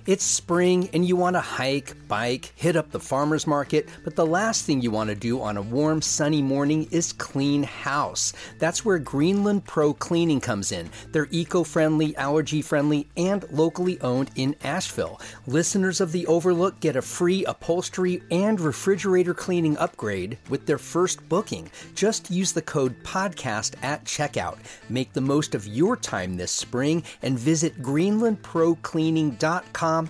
It's spring and you want to hike, bike, hit up the farmer's market, but the last thing you want to do on a warm, sunny morning is clean house. That's where Greenland Pro Cleaning comes in. They're eco-friendly, allergy-friendly, and locally owned in Asheville. Listeners of The Overlook get a free upholstery and refrigerator cleaning upgrade with their first booking. Just use the code PODCAST at checkout. Make the most of your time this spring and visit greenlandprocleaning.com/overlook.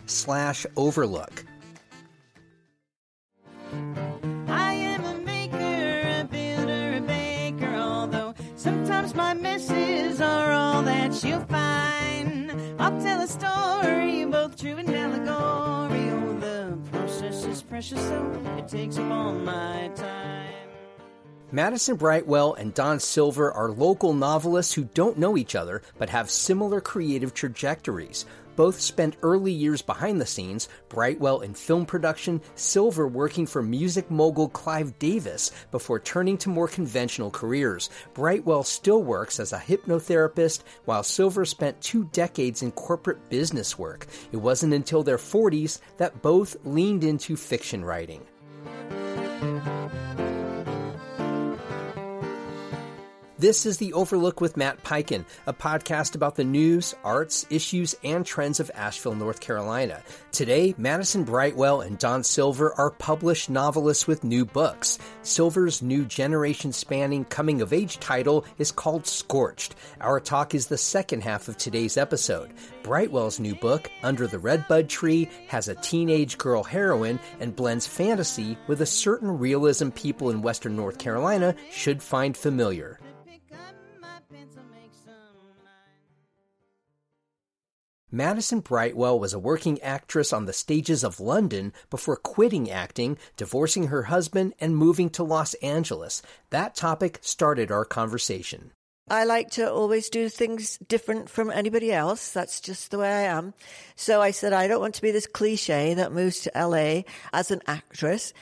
I am a maker, a builder, a baker, although sometimes my messes are all that you'll find. I'll tell a story, both true and allegory. Oh, the process is precious, so it takes up all my time. Madison Brightwell and Don Silver are local novelists who don't know each other but have similar creative trajectories. Both spent early years behind the scenes, Brightwell in film production, Silver working for music mogul Clive Davis before turning to more conventional careers. Brightwell still works as a hypnotherapist, while Silver spent 2 decades in corporate business work. It wasn't until their 40s that both leaned into fiction writing. This is The Overlook with Matt Peiken, a podcast about the news, arts, issues, and trends of Asheville, North Carolina. Today, Madison Brightwell and Don Silver are published novelists with new books. Silver's new generation-spanning coming-of-age title is called Scorched. Our talk is the second half of today's episode. Brightwell's new book, Under the Redbud Tree, has a teenage girl heroine and blends fantasy with a certain realism people in Western North Carolina should find familiar. Madison Brightwell was a working actress on the stages of London before quitting acting, divorcing her husband, and moving to Los Angeles. That topic started our conversation. I like to always do things different from anybody else. That's just the way I am. So I said, I don't want to be this cliche that moves to LA as an actress.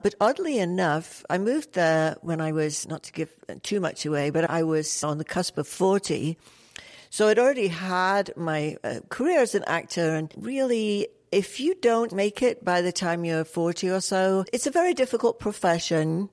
But oddly enough, I moved there when I was, not to give too much away, but I was on the cusp of 40. So I'd already had my career as an actor, and really, if you don't make it by the time you're 40 or so, it's a very difficult profession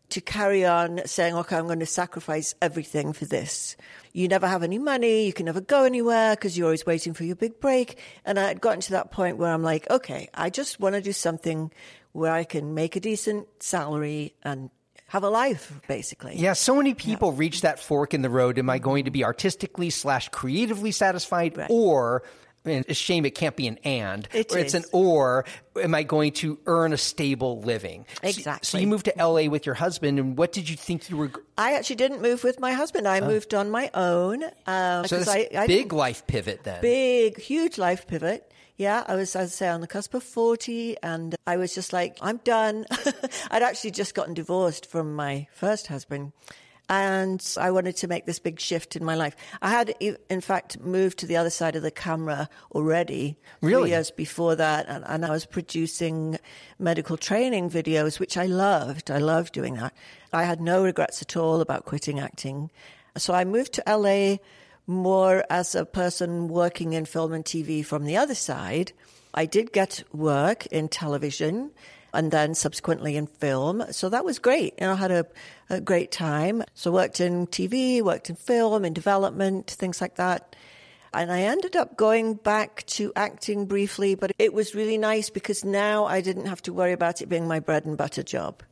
to carry on saying, okay, I'm going to sacrifice everything for this. You never have any money, you can never go anywhere because you're always waiting for your big break. And I had gotten to that point where I'm like, okay, I just want to do something where I can make a decent salary and have a life, basically. Yeah, so many people reach that fork in the road. Am I going to be artistically/creatively satisfied? Right. Or, and it's a shame it can't be an and. It's an or, am I going to earn a stable living? Exactly. So you moved to LA with your husband, and what did you think you were... I actually didn't move with my husband. I moved on my own. So it's a big life pivot then. Big, huge life pivot. Yeah, I was, as I say, on the cusp of 40, and I was just like, I'm done. I'd actually just gotten divorced from my first husband, and I wanted to make this big shift in my life. I had, in fact, moved to the other side of the camera already 3 years before that, and I was producing medical training videos, which I loved. I loved doing that. I had no regrets at all about quitting acting. So I moved to LA more as a person working in film and TV from the other side. I did get work in television and then subsequently in film. So that was great. I had a great time. So worked in TV, worked in film, in development, things like that. And I ended up going back to acting briefly, but it was really nice because now I didn't have to worry about it being my bread and butter job.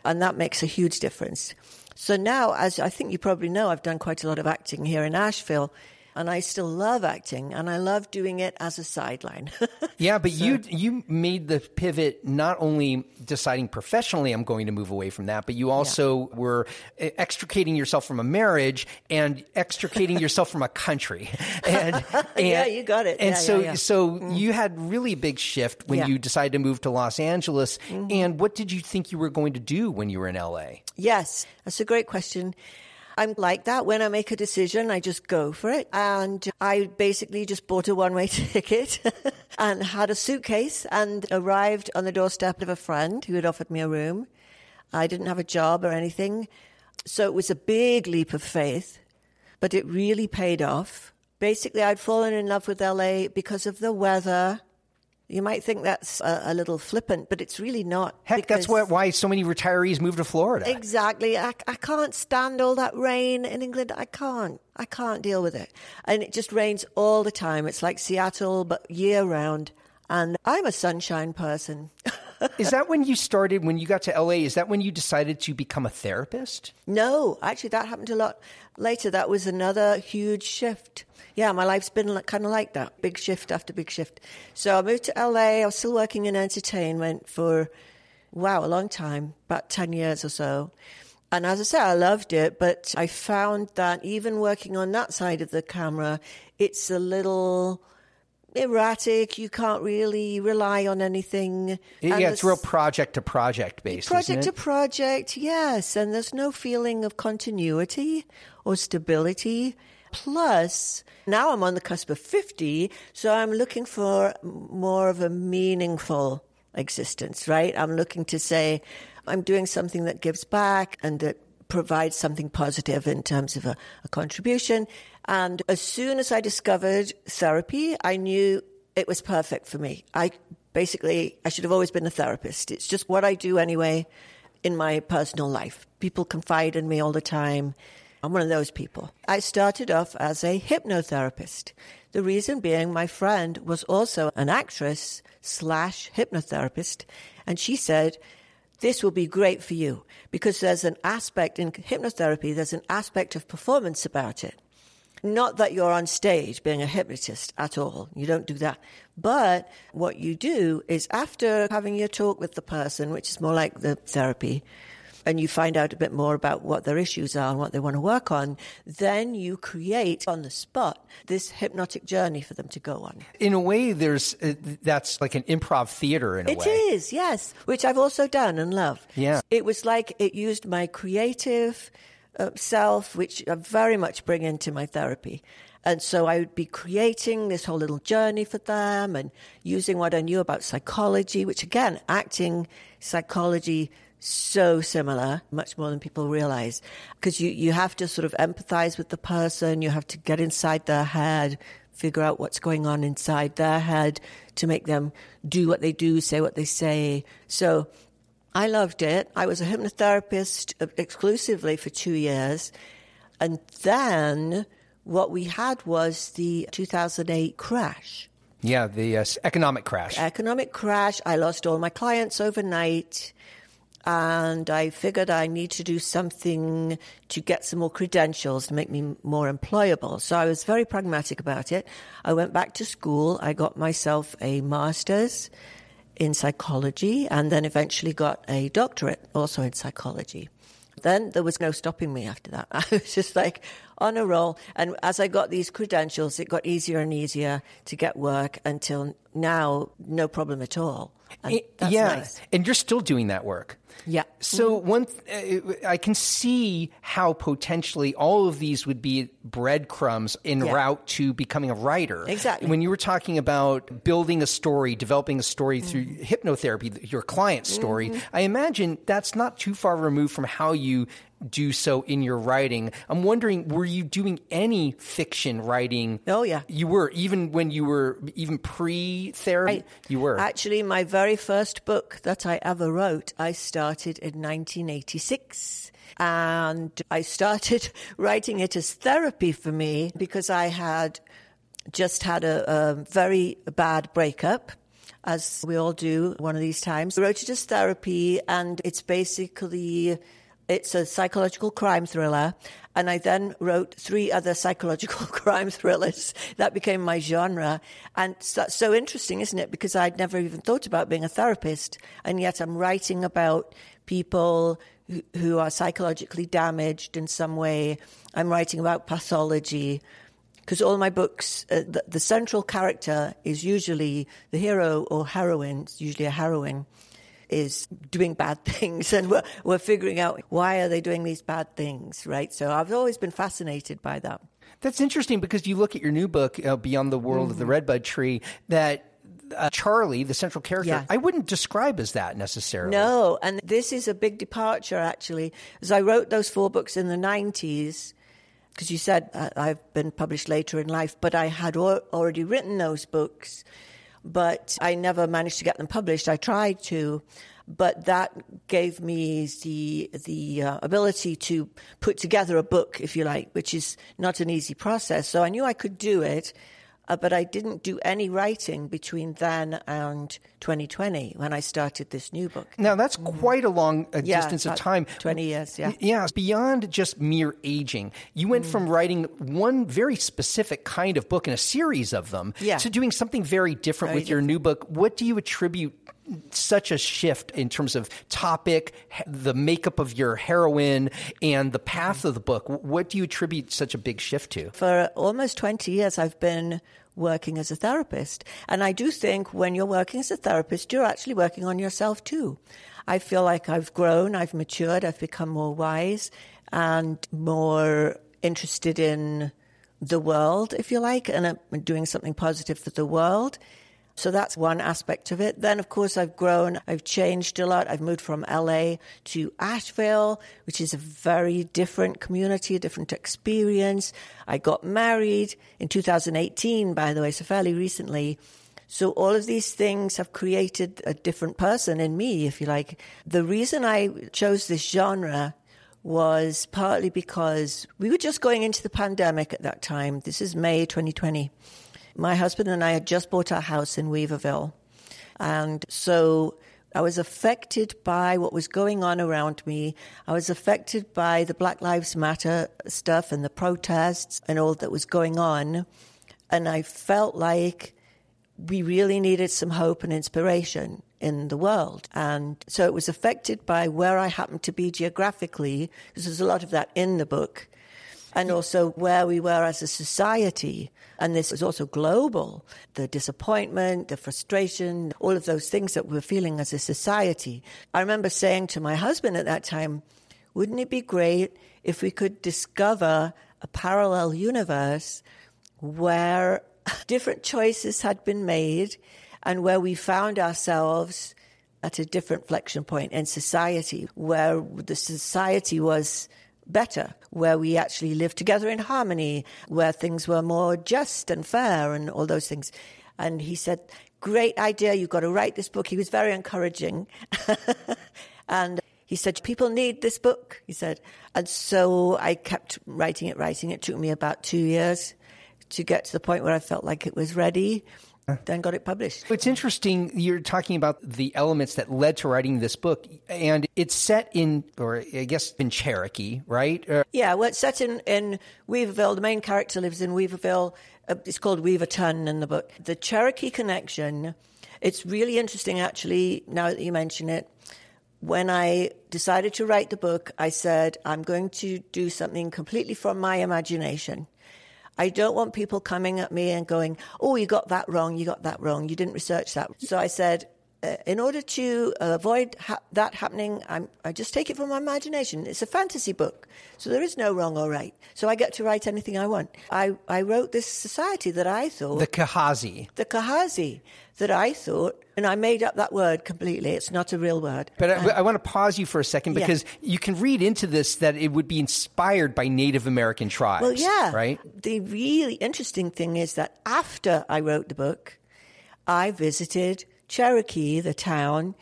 And that makes a huge difference. So now, as I think you probably know, I've done quite a lot of acting here in Asheville, and I still love acting, and I love doing it as a sideline. Yeah, but you made the pivot not only deciding professionally I'm going to move away from that, but you also were extricating yourself from a marriage and extricating yourself from a country. And yeah, you got it. And so you had really big shift when you decided to move to Los Angeles. Mm-hmm. And what did you think you were going to do when you were in LA? Yes, that's a great question. I'm like that. When I make a decision, I just go for it. And I basically just bought a one-way ticket and had a suitcase and arrived on the doorstep of a friend who had offered me a room. I didn't have a job or anything. So it was a big leap of faith. but it really paid off. Basically, I'd fallen in love with LA because of the weather. You might think that's a little flippant, but it's really not. Heck, that's why so many retirees move to Florida. Exactly. I can't stand all that rain in England. I can't deal with it. And it just rains all the time. It's like Seattle, but year round. And I'm a sunshine person. Is that when you got to LA, is that when you decided to become a therapist? No, actually that happened a lot later. That was another huge shift. Yeah, my life's been kind of like that, big shift after big shift. So I moved to LA. I was still working in entertainment for, a long time, about 10 years or so. And as I say, I loved it, but I found that even working on that side of the camera, it's a little erratic. You can't really rely on anything. Yeah, it's real project to project based. Project to project, yes. And there's no feeling of continuity or stability. Plus, now I'm on the cusp of 50, so I'm looking for more of a meaningful existence, right? I'm looking to say I'm doing something that gives back and that provides something positive in terms of a contribution. And as soon as I discovered therapy, I knew it was perfect for me. I should have always been a therapist. It's just what I do anyway in my personal life. People confide in me all the time. I'm one of those people. I started off as a hypnotherapist. The reason being my friend was also an actress / hypnotherapist. And she said, this will be great for you because there's an aspect in hypnotherapy, there's an aspect of performance about it. Not that you're on stage being a hypnotist at all. You don't do that. But what you do is after having your talk with the person, which is more like the therapy, and you find out a bit more about what their issues are and what they want to work on, then you create on the spot this hypnotic journey for them to go on. In a way, that's like an improv theater in a way. It is, yes, which I've also done and love. Yeah. It was like it used my creative self, which I very much bring into my therapy. And so I would be creating this whole little journey for them and using what I knew about psychology, which again, acting, psychology, so similar, much more than people realize, because you have to sort of empathize with the person. You have to get inside their head, figure out what's going on inside their head to make them do what they do, say what they say. So I loved it. I was a hypnotherapist exclusively for 2 years. And then what we had was the 2008 crash. Yeah, the economic crash. Economic crash. I lost all my clients overnight. And I figured I need to do something to get some more credentials to make me more employable. So I was very pragmatic about it. I went back to school. I got myself a master's in psychology and then eventually got a doctorate also in psychology. Then there was no stopping me after that. I was just like on a roll. And as I got these credentials, it got easier and easier to get work until now, no problem at all. And that's nice. And you're still doing that work. Yeah. So I can see how potentially all of these would be breadcrumbs en route to becoming a writer. Exactly. When you were talking about building a story, developing a story through hypnotherapy, your client's story, I imagine that's not too far removed from how you do so in your writing. I'm wondering, were you doing any fiction writing? Oh, yeah. You were, even when you were, even pre-therapy, you were. Actually, my very first book that I ever wrote, I started in 1986. And I started writing it as therapy for me because I had just had a very bad breakup, as we all do one of these times. I wrote it as therapy, and it's basically... It's a psychological crime thriller, and I then wrote 3 other psychological crime thrillers. That became my genre, and that's so interesting, isn't it? Because I'd never even thought about being a therapist, and yet I'm writing about people who are psychologically damaged in some way. I'm writing about pathology, because all my books, the central character is usually the hero or heroine. It's usually a heroine. Is doing bad things, and we're figuring out why are they doing these bad things, right? So I've always been fascinated by that. That's interesting because you look at your new book, Beyond the World of the Redbud Tree, that Charlie, the central character, I wouldn't describe as that necessarily. No, and this is a big departure, actually, as I wrote those 4 books in the 90s, because you said I've been published later in life, but I had already written those books, but I never managed to get them published. I tried to, but that gave me the ability to put together a book, if you like, which is not an easy process. So I knew I could do it, but I didn't do any writing between then and 2020 when I started this new book. Now, that's quite a long distance of time. 20 years, yeah. Yeah, beyond just mere aging. You went from writing one very specific kind of book and a series of them to doing something very different with your new book. What do you attribute such a shift in terms of topic, the makeup of your heroine, and the path of the book? What do you attribute such a big shift to? For almost 20 years, I've been working as a therapist. And I do think when you're working as a therapist, you're actually working on yourself too. I feel like I've grown, I've matured, I've become more wise and more interested in the world, if you like, and I'm doing something positive for the world. So that's one aspect of it. Then, of course, I've grown. I've changed a lot. I've moved from LA to Asheville, which is a very different community, a different experience. I got married in 2018, by the way, so fairly recently. So all of these things have created a different person in me, if you like. The reason I chose this genre was partly because we were just going into the pandemic at that time. This is May 2020. My husband and I had just bought our house in Weaverville. And so I was affected by what was going on around me. I was affected by the Black Lives Matter stuff and the protests and all that was going on. And I felt like we really needed some hope and inspiration in the world. And so it was affected by where I happened to be geographically, because there's a lot of that in the book, and also where we were as a society. And this was also global, the disappointment, the frustration, all of those things that we're feeling as a society. I remember saying to my husband at that time, wouldn't it be great if we could discover a parallel universe where different choices had been made and where we found ourselves at a different flexion point in society, where the society was better, where we actually lived together in harmony, where things were more just and fair and all those things. And he said, great idea, you've got to write this book. He was very encouraging. And he said, people need this book, he said. And so I kept writing it. It took me about 2 years to get to the point where I felt like it was ready. Then got it published. It's interesting. You're talking about the elements that led to writing this book, and it's set in, or I guess in Cherokee, right? Yeah, well, it's set in Weaverville. The main character lives in Weaverville. It's called Weaverton in the book. The Cherokee connection, it's really interesting, actually, now that you mention it. When I decided to write the book, I said, I'm going to do something completely from my imagination. I don't want people coming at me and going, oh, you got that wrong, you didn't research that. So I said, in order to avoid that happening, I just take it from my imagination. It's a fantasy book, so there is no wrong or right. So I get to write anything I want. I wrote this society that I thought... The Kahazi, that I thought, and I made up that word completely. It's not a real word. But I want to pause you for a second, because you can read into this that it would be inspired by Native American tribes. Well, yeah. Right? The really interesting thing is that after I wrote the book, I visited Cherokee, the town.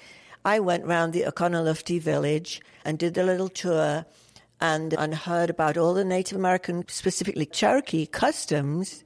I went round the Oconaluftee village and did the little tour and heard about all the Native American, specifically Cherokee customs.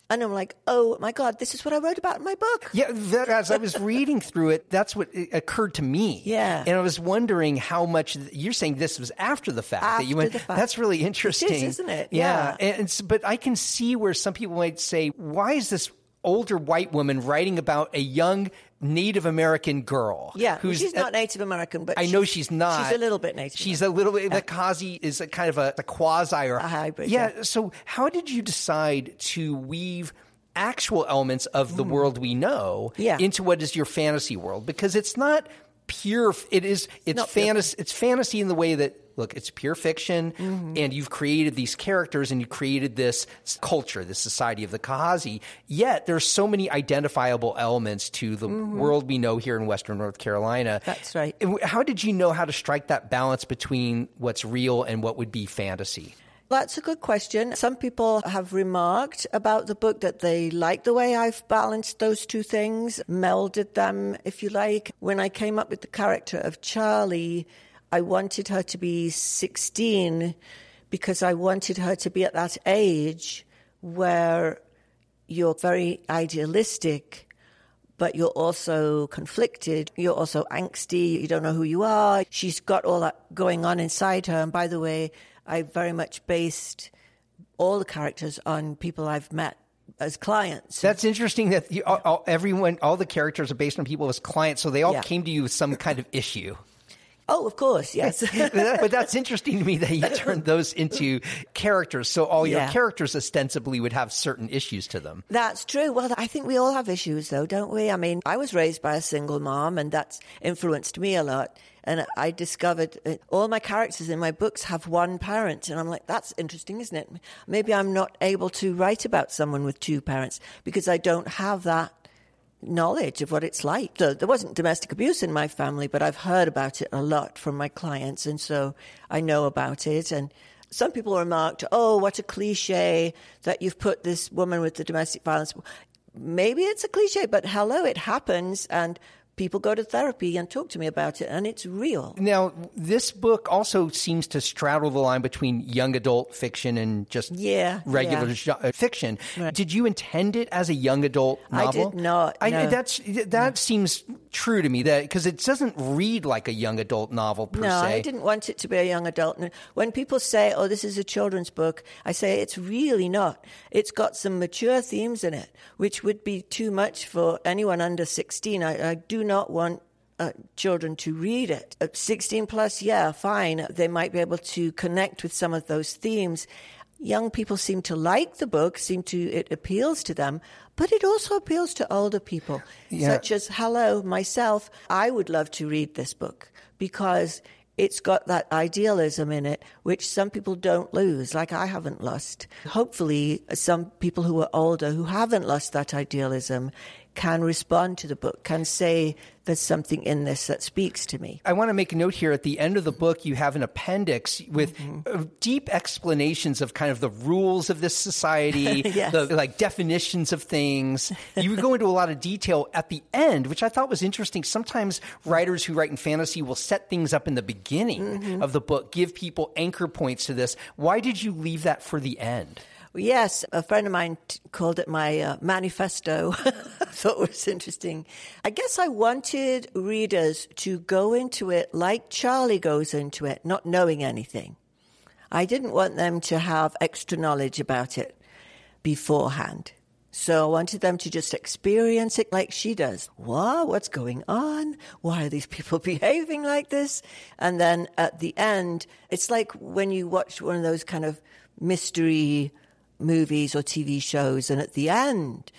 And I'm like, oh, my God, this is what I wrote about in my book. Yeah, as I was reading through it, that's what occurred to me. Yeah. And I was wondering how much, you're saying this was after the fact. After that you went, the fact. That's really interesting. It is, isn't it? Yeah. But I can see where some people might say, why is this older white woman writing about a young Native American girl? Yeah, she's not Native American, but I know she's not. She's a little bit Native. She's a little bit. The Kazi is a kind of a quasi or a hybrid. Yeah. So how did you decide to weave actual elements of the world we know into what is your fantasy world? Because it's not pure. It's fantasy. It's fantasy in the way that, look, it's pure fiction, and you've created these characters and you created this culture, this society of the Kahazi, yet there's so many identifiable elements to the world we know here in Western North Carolina. That's right. How did you know how to strike that balance between what's real and what would be fantasy? That's a good question. Some people have remarked about the book that they like the way I've balanced those two things, melded them, if you like. When I came up with the character of Charlie, I wanted her to be 16 because I wanted her to be at that age where you're very idealistic, but you're also conflicted. You're also angsty. You don't know who you are. She's got all that going on inside her. And by the way, I very much based all the characters on people I've met as clients. That's interesting that all the characters are based on people as clients, so they all came to you with some kind of issue. Oh, of course, yes. But that's interesting to me that you turned those into characters. So all your characters ostensibly would have certain issues to them. That's true. Well, I think we all have issues, though, don't we? I mean, I was raised by a single mom, and that's influenced me a lot. And I discovered all my characters in my books have one parent. And I'm like, that's interesting, isn't it? Maybe I'm not able to write about someone with two parents because I don't have that knowledge of what it's like. So there wasn't domestic abuse in my family, but I've heard about it a lot from my clients, and so I know about it. And some people remarked, oh, what a cliche that you've put this woman with the domestic violence. Maybe it's a cliche, but hello, it happens, and people go to therapy and talk to me about it, and it's real. Now, this book also seems to straddle the line between young adult fiction and just regular fiction. Right. Did you intend it as a young adult novel? I did not. No. That seems true to me, that because it doesn't read like a young adult novel per se. No, I didn't want it to be a young adult. When people say, oh, this is a children's book, I say it's really not. It's got some mature themes in it, which would be too much for anyone under 16. I do not want children to read it. 16 plus, yeah, fine. They might be able to connect with some of those themes. Young people seem to like the book, it appeals to them, but it also appeals to older people, such as, myself. I would love to read this book because it's got that idealism in it, which some people don't lose, like I haven't lost. Hopefully, some people who are older who haven't lost that idealism can respond to the book, can say there's something in this that speaks to me. I want to make a note here. At the end of the book, you have an appendix with deep explanations of kind of the rules of this society, the definitions of things. You go into a lot of detail at the end, which I thought was interesting. Sometimes writers who write in fantasy will set things up in the beginning of the book, give people anchor points to this. Why did you leave that for the end? Yes, a friend of mine called it my manifesto. I thought it was interesting. I guess I wanted readers to go into it like Charlie goes into it, not knowing anything. I didn't want them to have extra knowledge about it beforehand. So I wanted them to just experience it like she does. Wow, what's going on? Why are these people behaving like this? And then at the end, it's like when you watch one of those kind of mystery movies or TV shows, and at the end,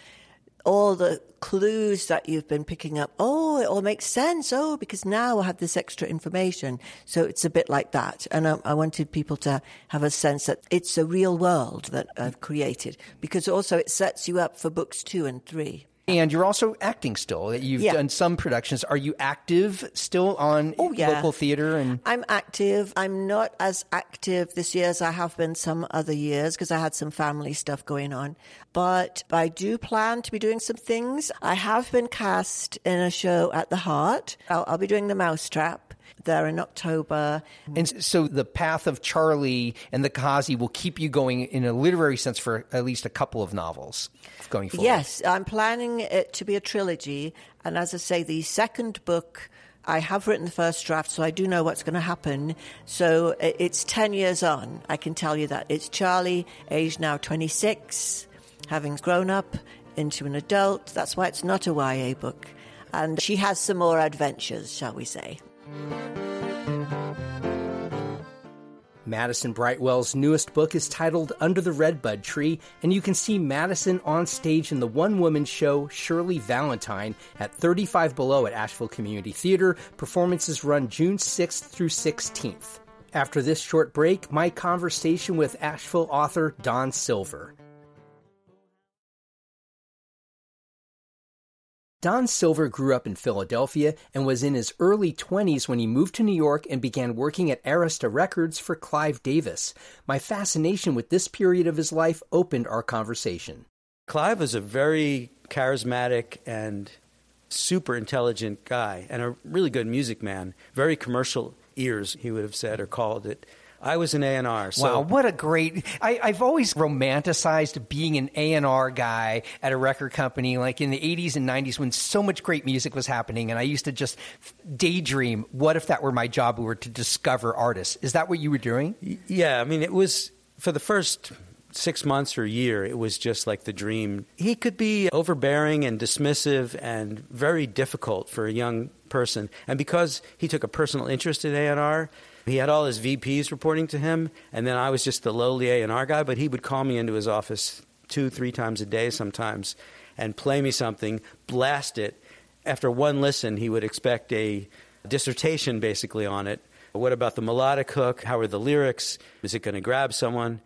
all the clues that you've been picking up, oh, it all makes sense, because now I have this extra information. So it's a bit like that. And I wanted people to have a sense that it's a real world that I've created, because also it sets you up for books 2 and 3. And you're also acting still. You've done some productions. Are you active still on local theater? And I'm active. I'm not as active this year as I have been some other years because I had some family stuff going on. But I do plan to be doing some things. I have been cast in a show at the Heart. I'll be doing The Mousetrap there in October. And so the path of Charlie and the Kazi will keep you going in a literary sense for at least a couple of novels going forward. Yes, I'm planning it to be a trilogy. And as I say, the second book, I have written the first draft, so I do know what's going to happen. So it's 10 years on, I can tell you that. It's Charlie, aged now 26, having grown up into an adult. That's why it's not a YA book. And she has some more adventures, shall we say. Madison Brightwell's newest book is titled Under the Redbud Tree, and you can see Madison on stage in the one-woman show Shirley Valentine at 35 Below at Asheville Community Theater. Performances run June 6th through 16th. After this short break, my conversation with Asheville author Dawn Silver. Don Silver grew up in Philadelphia and was in his early 20s when he moved to New York and began working at Arista Records for Clive Davis. My fascination with this period of his life opened our conversation. Clive was a very charismatic and super intelligent guy and a really good music man. Very commercial ears, he would have said or called it. I was an A&R. So. Wow, what a great... I've always romanticized being an A&R guy at a record company, like in the 80s and 90s when so much great music was happening, and I used to just daydream, what if that were my job, were to discover artists? Is that what you were doing? Yeah, I mean, it was, for the first 6 months or a year, it was just like the dream. He could be overbearing and dismissive and very difficult for a young person. And because he took a personal interest in A&R, he had all his VPs reporting to him, and then I was just the lowly A&R guy, but he would call me into his office 2-3 times a day sometimes and play me something, blast it. After one listen, he would expect a dissertation basically on it. What about the melodic hook? How are the lyrics? Is it going to grab someone?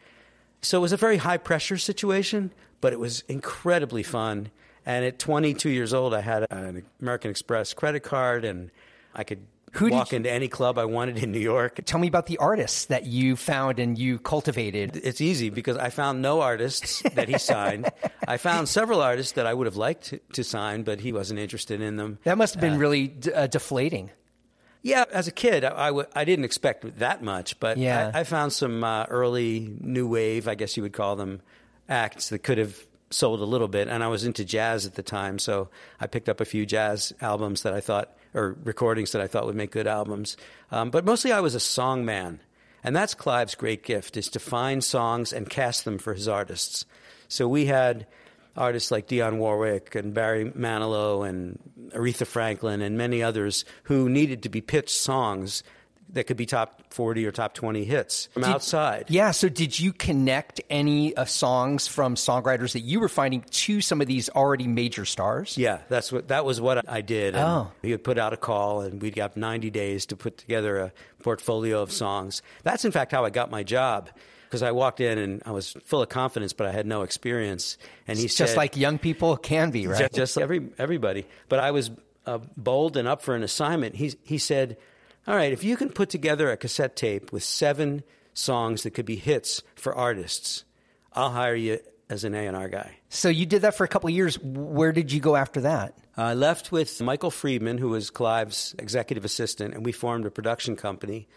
So it was a very high-pressure situation, but it was incredibly fun. And at 22 years old, I had an American Express credit card, and I could walk into any club I wanted in New York. Tell me about the artists that you found and you cultivated. It's easy because I found no artists that he signed. I found several artists that I would have liked to sign, but he wasn't interested in them. That must have been really deflating. Yeah, as a kid, I didn't expect that much, but yeah. I found some early new wave, I guess you would call them, acts that could have sold a little bit, and I was into jazz at the time, so I picked up a few jazz albums that I thought, or recordings that I thought would make good albums. But mostly I was a song man, and that's Clive's great gift, is to find songs and cast them for his artists. So we had artists like Dionne Warwick and Barry Manilow and Aretha Franklin and many others who needed to be pitched songs that could be top 40 or top 20 hits from outside. Yeah, so did you connect any songs from songwriters that you were finding to some of these already major stars? Yeah, that was what I did. And he would put out a call, and we'd have 90 days to put together a portfolio of songs. That's, in fact, how I got my job, because I walked in and I was full of confidence, but I had no experience. And he said, just like young people can be, right? Just like everybody. But I was bold and up for an assignment. He said, all right, if you can put together a cassette tape with 7 songs that could be hits for artists, I'll hire you as an A&R guy. So you did that for a couple of years. Where did you go after that? I left with Michael Friedman, who was Clive's executive assistant, and we formed a production company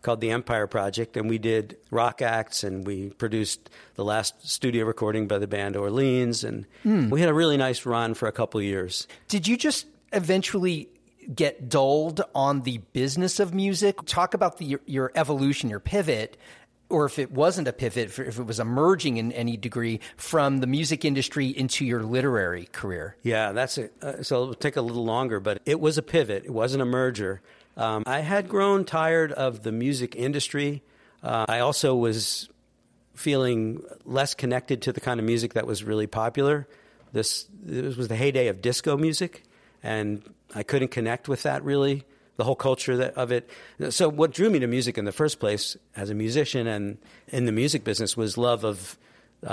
called the Empire Project, and we did rock acts, and we produced the last studio recording by the band Orleans, and we had a really nice run for a couple of years. Did you just eventually get dulled on the business of music? Talk about your evolution, your pivot, or if it wasn't a pivot, if it was emerging in any degree from the music industry into your literary career. Yeah, that's it. So it'll take a little longer, but it was a pivot. It wasn't a merger. I had grown tired of the music industry. I also was feeling less connected to the kind of music that was really popular. This was the heyday of disco music, and I couldn't connect with that really, the whole culture of it. So what drew me to music in the first place as a musician and in the music business was love of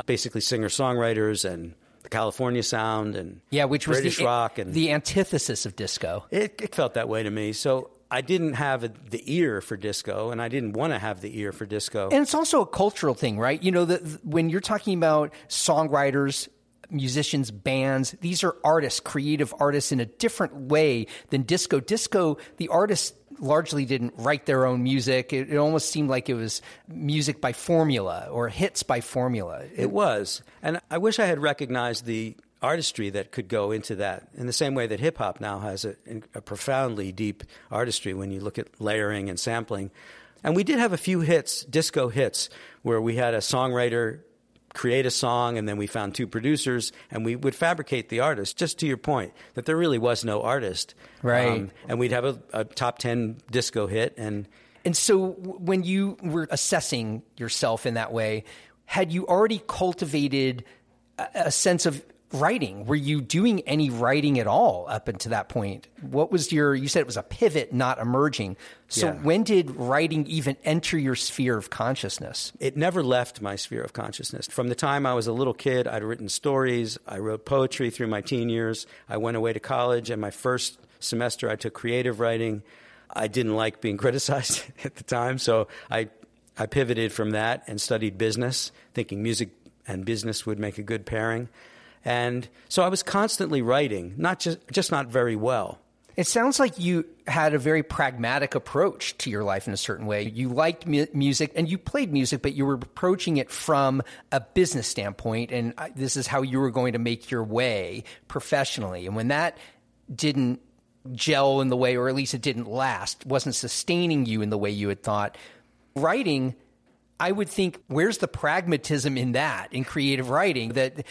basically singer-songwriters and the California sound and which was British rock. And the antithesis of disco. It felt that way to me. So I didn't have the ear for disco, and I didn't want to have the ear for disco. And it's also a cultural thing, right? You know, when you're talking about songwriters, musicians, bands, these are artists, creative artists in a different way than disco. Disco, the artists largely didn't write their own music. It almost seemed like it was music by formula or hits by formula. It was. And I wish I had recognized the artistry that could go into that in the same way that hip-hop now has a profoundly deep artistry when you look at layering and sampling. And we did have a few hits, disco hits, where we had a songwriter create a song, and then we found 2 producers, and we would fabricate the artist, just to your point, that there really was no artist. Right. And we'd have a top 10 disco hit. And so when you were assessing yourself in that way, had you already cultivated a sense of writing? Were you doing any writing at all up until that point? What was you said it was a pivot, not emerging. So when did writing even enter your sphere of consciousness? It never left my sphere of consciousness. From the time I was a little kid, I'd written stories. I wrote poetry through my teen years. I went away to college, and my first semester I took creative writing. I didn't like being criticized at the time, so I pivoted from that and studied business, thinking music and business would make a good pairing. And so I was constantly writing, not not very well. It sounds like you had a very pragmatic approach to your life in a certain way. You liked music and you played music, but you were approaching it from a business standpoint, and this is how you were going to make your way professionally. And when that didn't gel in the way, or at least it didn't last, wasn't sustaining you in the way you had thought, writing, I would think, where's the pragmatism in that, in creative writing, that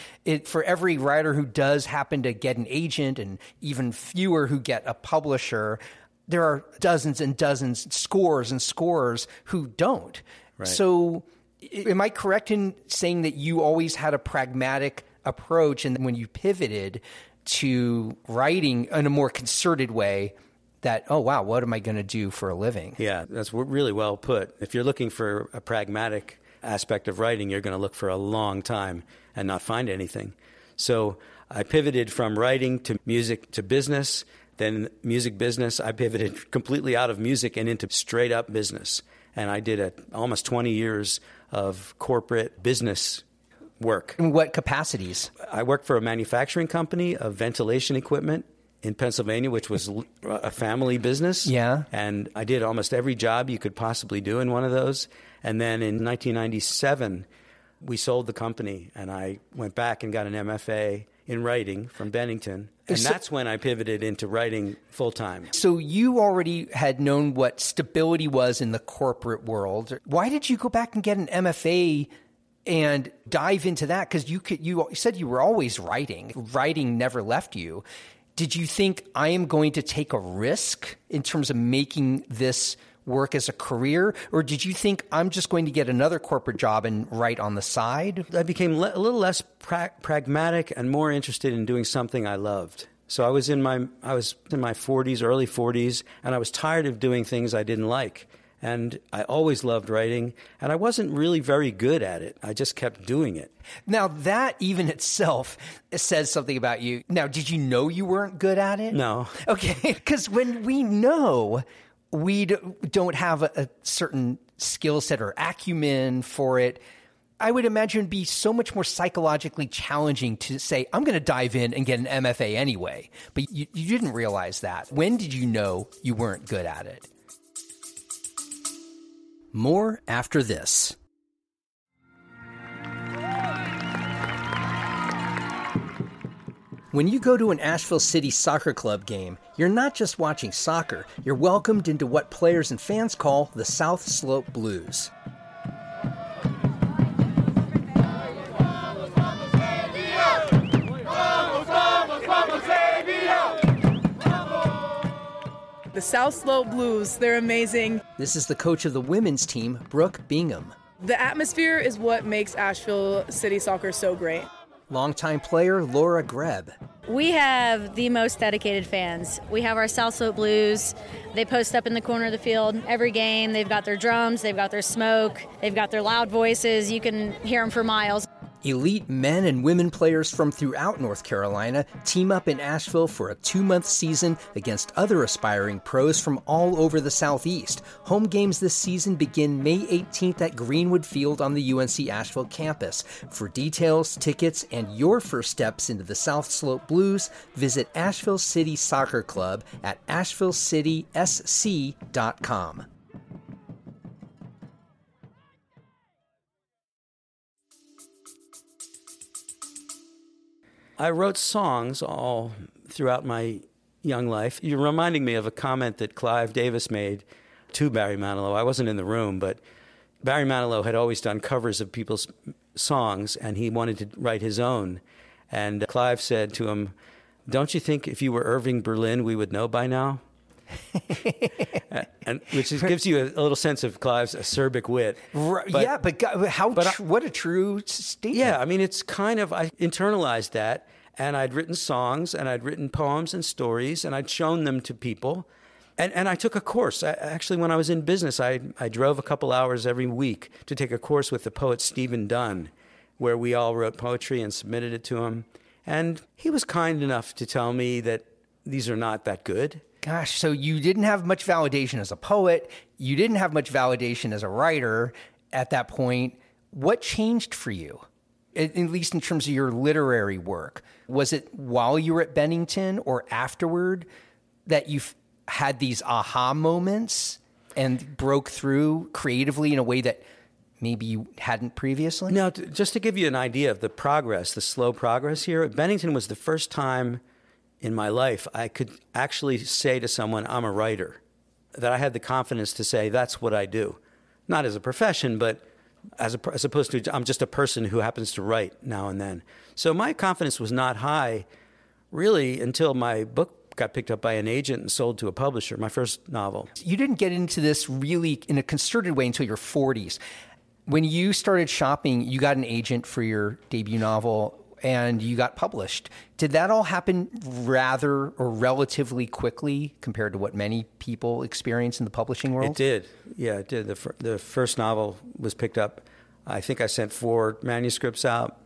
for every writer who does happen to get an agent and even fewer who get a publisher, there are dozens and dozens, scores and scores who don't. Right. So am I correct in saying that you always had a pragmatic approach, and when you pivoted to writing in a more concerted way, that, oh, wow, what am I going to do for a living? Yeah, that's really well put. If you're looking for a pragmatic aspect of writing, you're going to look for a long time and not find anything. So I pivoted from writing to music to business, then music business. I pivoted completely out of music and into straight up business. And I did almost 20 years of corporate business work. In what capacities? I worked for a manufacturing company of ventilation equipment in Pennsylvania, which was a family business. Yeah. And I did almost every job you could possibly do in one of those. And then in 1997, we sold the company, and I went back and got an MFA in writing from Bennington. And that's when I pivoted into writing full-time. So you already had known what stability was in the corporate world. Why did you go back and get an MFA and dive into that? Because you said you were always writing. Writing never left you. Did you think, I am going to take a risk in terms of making this work as a career? Or did you think, I'm just going to get another corporate job and write on the side? I became a little less pragmatic and more interested in doing something I loved. So I was in my 40s, early 40s, and I was tired of doing things I didn't like. And I always loved writing, and I wasn't really very good at it. I just kept doing it. Now, that even itself says something about you. Now, did you know you weren't good at it? No. Okay, because when we know we don't have a certain skill set or acumen for it, I would imagine it'd be so much more psychologically challenging to say, I'm going to dive in and get an MFA anyway. But you didn't realize that. When did you know you weren't good at it? More after this. When you go to an Asheville City Soccer Club game, you're not just watching soccer, you're welcomed into what players and fans call the South Slope Blues. The South Slope Blues, they're amazing. This is the coach of the women's team, Brooke Bingham. The atmosphere is what makes Asheville City Soccer so great. Longtime player Laura Greb. We have the most dedicated fans. We have our South Slope Blues. They post up in the corner of the field every game. They've got their drums, they've got their smoke, they've got their loud voices. You can hear them for miles. Elite men and women players from throughout North Carolina team up in Asheville for a 2-month season against other aspiring pros from all over the Southeast. Home games this season begin May 18th at Greenwood Field on the UNC Asheville campus. For details, tickets, and your first steps into the South Slope Blues, visit Asheville City Soccer Club at ashevillecitysc.com. I wrote songs all throughout my young life. You're reminding me of a comment that Clive Davis made to Barry Manilow. I wasn't in the room, but Barry Manilow had always done covers of people's songs, and he wanted to write his own. And Clive said to him, "Don't you think if you were Irving Berlin, we would know by now?" And which gives you a little sense of Clive's acerbic wit. What a true statement. Yeah, I mean, it's kind of, I internalized that, And I'd written songs, and I'd written poems and stories, and I'd shown them to people. And I took a course. Actually, when I was in business, I drove a couple hours every week to take a course with the poet Stephen Dunn, where we all wrote poetry and submitted it to him. And he was kind enough to tell me that these are not that good. Gosh, so you didn't have much validation as a poet. You didn't have much validation as a writer at that point. What changed for you, at least in terms of your literary work? Was it while you were at Bennington or afterward that you had these aha moments and broke through creatively in a way that maybe you hadn't previously? No, just to give you an idea of the progress, the slow progress here, Bennington was the first time in my life I could actually say to someone, I'm a writer, that I had the confidence to say, that's what I do. Not as a profession, but as opposed to I'm just a person who happens to write now and then. So my confidence was not high really until my book got picked up by an agent and sold to a publisher, my first novel. You didn't get into this really in a concerted way until your 40s. When you started shopping, you got an agent for your debut novel and you got published. Did that all happen rather or relatively quickly compared to what many people experience in the publishing world? It did. Yeah, it did. The first novel was picked up. I think I sent 4 manuscripts out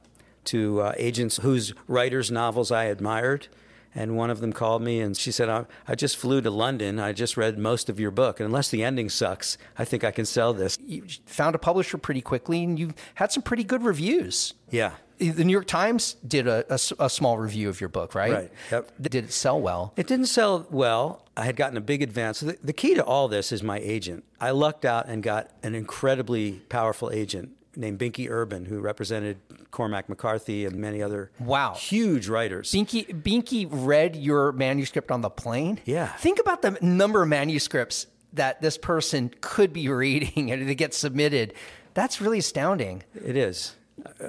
to agents whose writers' novels I admired. And one of them called me and she said, I just flew to London. I just read most of your book. And unless the ending sucks, I think I can sell this. You found a publisher pretty quickly and you had some pretty good reviews. Yeah. The New York Times did a small review of your book, right? Right. Yep. Did it sell well? It didn't sell well. I had gotten a big advance. The key to all this is my agent. I lucked out and got an incredibly powerful agent named Binky Urban, who represented Cormac McCarthy and many other huge writers. Binky read your manuscript on the plane? Yeah. Think about the number of manuscripts that this person could be reading and they get submitted. That's really astounding. It is.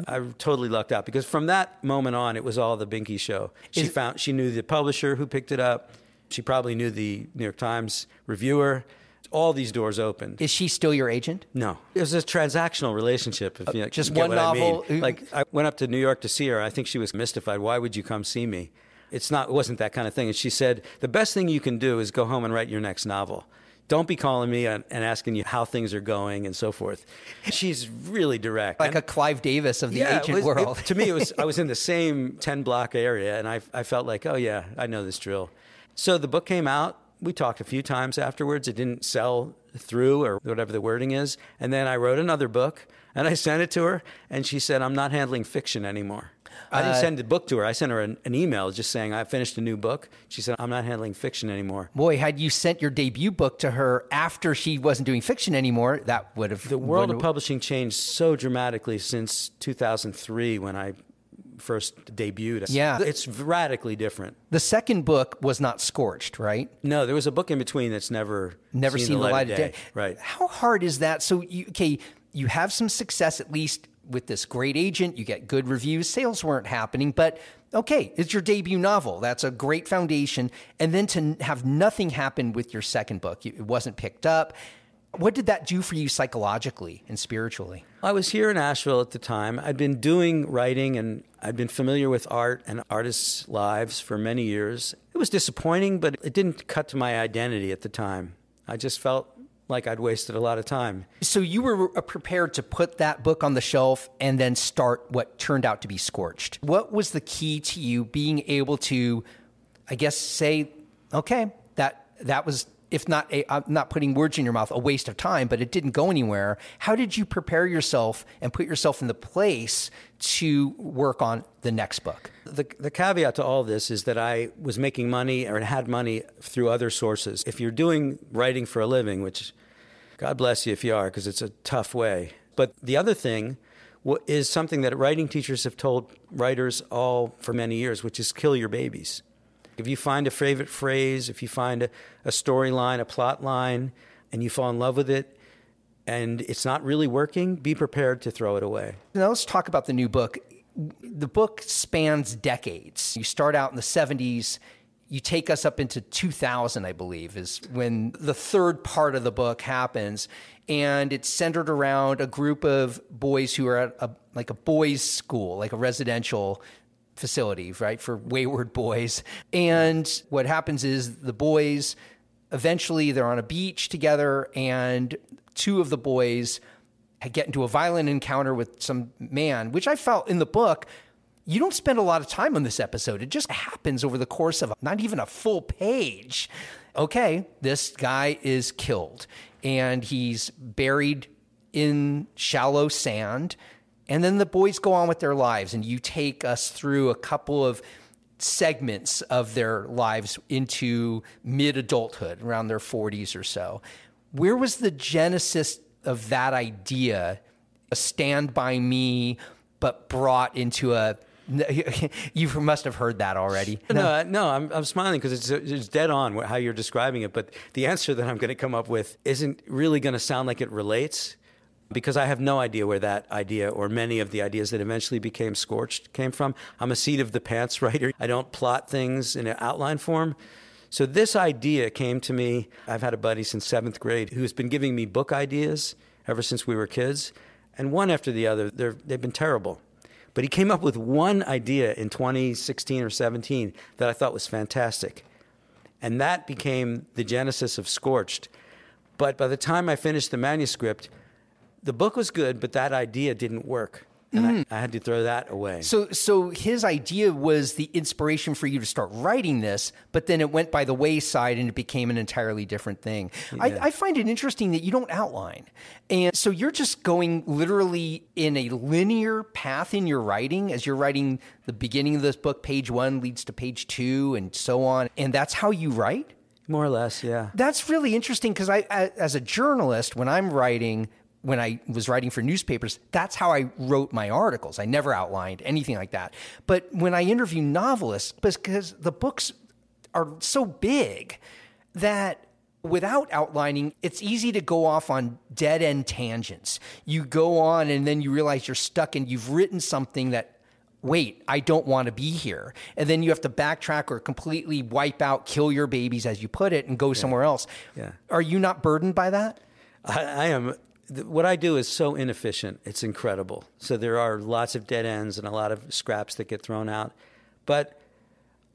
I totally lucked out because from that moment on, it was all the Binky show. She knew the publisher who picked it up. She probably knew the New York Times reviewer. All these doors opened. Is she still your agent? No. It was a transactional relationship. If you just get one what novel? I mean. Like, I went up to New York to see her. I think she was mystified. Why would you come see me? It wasn't that kind of thing. And she said, the best thing you can do is go home and write your next novel. Don't be calling me and asking you how things are going and so forth. She's really direct. Like a Clive Davis of the agent world. To me, I was in the same 10-block area, and I felt like, oh, yeah, I know this drill. So the book came out. We talked a few times afterwards. It didn't sell through or whatever the wording is. And then I wrote another book, and I sent it to her, and she said, I'm not handling fiction anymore. I didn't send the book to her. I sent her an email just saying, I finished a new book. She said, I'm not handling fiction anymore. Boy, had you sent your debut book to her after she wasn't doing fiction anymore, that would have... The world of publishing changed so dramatically since 2003 when I first debuted. Yeah. It's radically different. The second book was not Scorched, right? No, there was a book in between that's never seen the light of day. Right. How hard is that? So, you have some success, at least with this great agent. You get good reviews. Sales weren't happening, but okay, it's your debut novel. That's a great foundation. And then to have nothing happen with your second book, it wasn't picked up. What did that do for you psychologically and spiritually? I was here in Asheville at the time. I'd been doing writing and I'd been familiar with art and artists' lives for many years. It was disappointing, but it didn't cut to my identity at the time. I just felt like I'd wasted a lot of time. So you were prepared to put that book on the shelf and then start what turned out to be Scorched. What was the key to you being able to, I guess, say, okay, that was... if not, I'm not putting words in your mouth, a waste of time, but it didn't go anywhere. How did you prepare yourself and put yourself in the place to work on the next book? The caveat to all this is that I was making money or had money through other sources. If you're doing writing for a living, which God bless you if you are, because it's a tough way. But the other thing is something that writing teachers have told writers all for many years, which is kill your babies. If you find a favorite phrase, if you find a storyline, a plot line, and you fall in love with it, and it's not really working, be prepared to throw it away. Now let's talk about the new book. The book spans decades. You start out in the 70s. You take us up into 2000, I believe, is when the third part of the book happens. And it's centered around a group of boys who are at a boys' school, like a residential facility, right, for wayward boys. And what happens is the boys, eventually they're on a beach together, and two of the boys get into a violent encounter with some man, which I felt in the book, you don't spend a lot of time on this episode. It just happens over the course of not even a full page. Okay, this guy is killed, and he's buried in shallow sand. And then the boys go on with their lives, and you take us through a couple of segments of their lives into mid-adulthood, around their 40s or so. Where was the genesis of that idea, a Stand By Me, but brought into a... You must have heard that already. No, I'm smiling because it's dead on how you're describing it, but the answer that I'm going to come up with isn't really going to sound like it relates, because I have no idea where that idea or many of the ideas that eventually became Scorched came from. I'm a seat-of-the-pants writer. I don't plot things in an outline form. So this idea came to me. I've had a buddy since 7th grade who's been giving me book ideas ever since we were kids, and one after the other, they've been terrible. But he came up with one idea in 2016 or 17 that I thought was fantastic. And that became the genesis of Scorched. But by the time I finished the manuscript, the book was good, but that idea didn't work. And I had to throw that away. So his idea was the inspiration for you to start writing this, but then it went by the wayside and it became an entirely different thing. Yeah. I find it interesting that you don't outline. And so you're just going literally in a linear path in your writing as you're writing the beginning of this book, page 1 leads to page 2 and so on. And that's how you write? More or less, yeah. That's really interesting because I, as a journalist, when I was writing for newspapers, that's how I wrote my articles. I never outlined anything like that. But when I interview novelists, because the books are so big that without outlining, it's easy to go off on dead-end tangents. You go on and then you realize you're stuck and you've written something that, wait, I don't want to be here. And then you have to backtrack or completely wipe out, kill your babies, as you put it, and go somewhere else. Yeah. Are you not burdened by that? I am. What I do is so inefficient. It's incredible. So there are lots of dead ends and a lot of scraps that get thrown out. But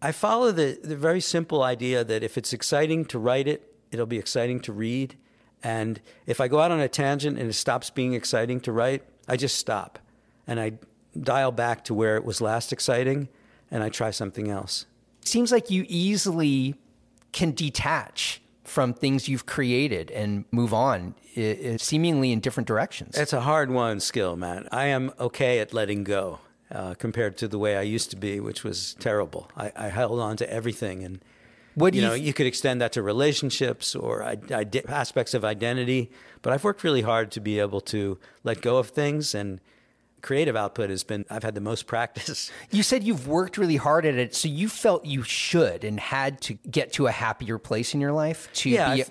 I follow the very simple idea that if it's exciting to write it, it'll be exciting to read. And if I go out on a tangent and it stops being exciting to write, I just stop. And I dial back to where it was last exciting, and I try something else. It seems like you easily can detach from things you've created and move on, seemingly in different directions. It's a hard-won skill, Matt. I am okay at letting go compared to the way I used to be, which was terrible. I held on to everything, and you could extend that to relationships or aspects of identity. But I've worked really hard to be able to let go of things, and creative output I've had the most practice. You said you've worked really hard at it, so you felt you should and had to get to a happier place in your life to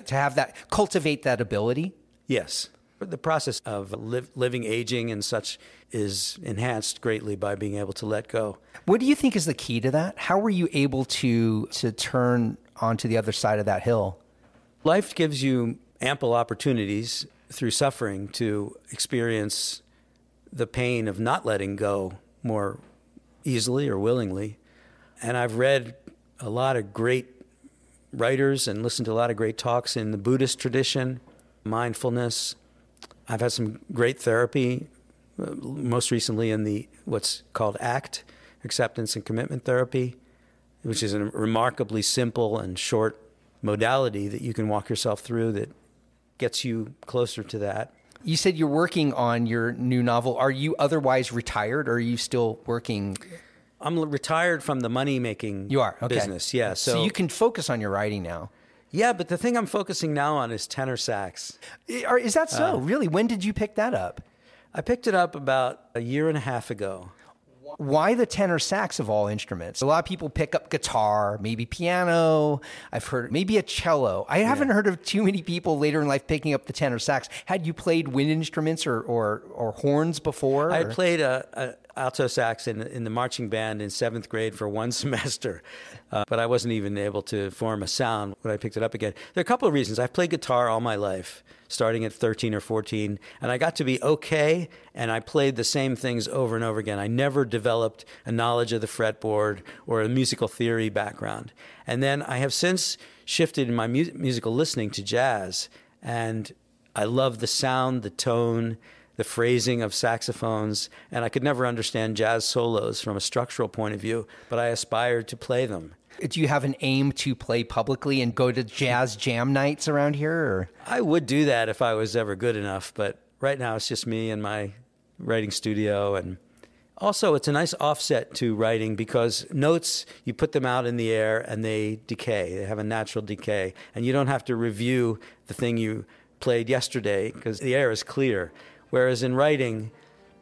have that, cultivate that ability? Yes. The process of living, aging, and such is enhanced greatly by being able to let go. What do you think is the key to that? How were you able to turn onto the other side of that hill? Life gives you ample opportunities through suffering to experience the pain of not letting go more easily or willingly. And I've read a lot of great writers and listened to a lot of great talks in the Buddhist tradition, mindfulness. I've had some great therapy, most recently in the what's called ACT, acceptance and commitment therapy, which is a remarkably simple and short modality that you can walk yourself through that gets you closer to that. You said you're working on your new novel. Are you otherwise retired, or are you still working? I'm retired from the money-making business. Yeah. So you can focus on your writing now. Yeah, but the thing I'm focusing now on is tenor sax. Is that so? Really? When did you pick that up? I picked it up about a year and a half ago. Why the tenor sax of all instruments? A lot of people pick up guitar, maybe piano. I've heard maybe a cello. I haven't heard of too many people later in life picking up the tenor sax. Had you played wind instruments or horns before? I played a alto sax in the marching band in 7th grade for one semester, but I wasn't even able to form a sound when I picked it up again. There are a couple of reasons. I've played guitar all my life, starting at 13 or 14, and I got to be okay, and I played the same things over and over again. I never developed a knowledge of the fretboard or a musical theory background. And then I have since shifted in my musical listening to jazz, and I love the sound, the tone, the phrasing of saxophones, and I could never understand jazz solos from a structural point of view, but I aspired to play them. Do you have an aim to play publicly and go to jazz jam nights around here? Or? I would do that if I was ever good enough, but right now it's just me in my writing studio. And also it's a nice offset to writing because notes, you put them out in the air and they decay. They have a natural decay. And you don't have to review the thing you played yesterday because the air is clear. Whereas in writing,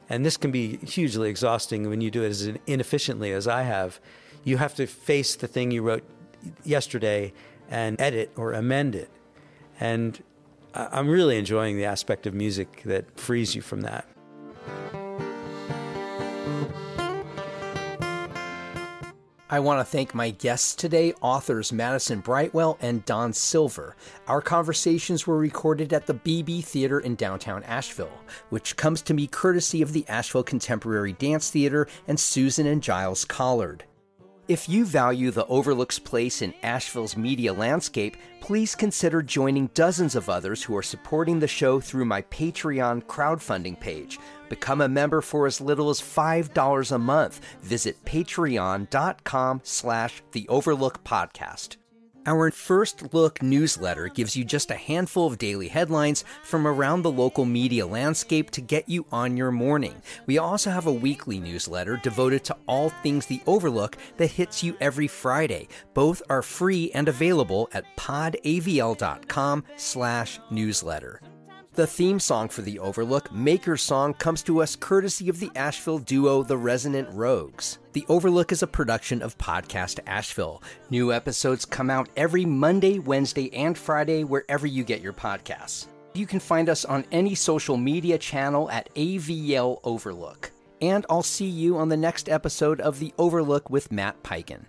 and this can be hugely exhausting when you do it as inefficiently as I have, you have to face the thing you wrote yesterday and edit or amend it. And I'm really enjoying the aspect of music that frees you from that. I want to thank my guests today, authors Madison Brightwell and Don Silver. Our conversations were recorded at the BB Theater in downtown Asheville, which comes to me courtesy of the Asheville Contemporary Dance Theater and Susan and Giles Collard. If you value the Overlook's place in Asheville's media landscape, please consider joining dozens of others who are supporting the show through my Patreon crowdfunding page. Become a member for as little as $5 a month. Visit patreon.com/The Overlook Podcast. Our First Look newsletter gives you just a handful of daily headlines from around the local media landscape to get you on your morning. We also have a weekly newsletter devoted to all things The Overlook that hits you every Friday. Both are free and available at podavl.com/newsletter. The theme song for The Overlook, Maker's Song, comes to us courtesy of the Asheville duo The Resonant Rogues. The Overlook is a production of Podcast Asheville. New episodes come out every Monday, Wednesday, and Friday wherever you get your podcasts. You can find us on any social media channel at AVL Overlook. And I'll see you on the next episode of The Overlook with Matt Peiken.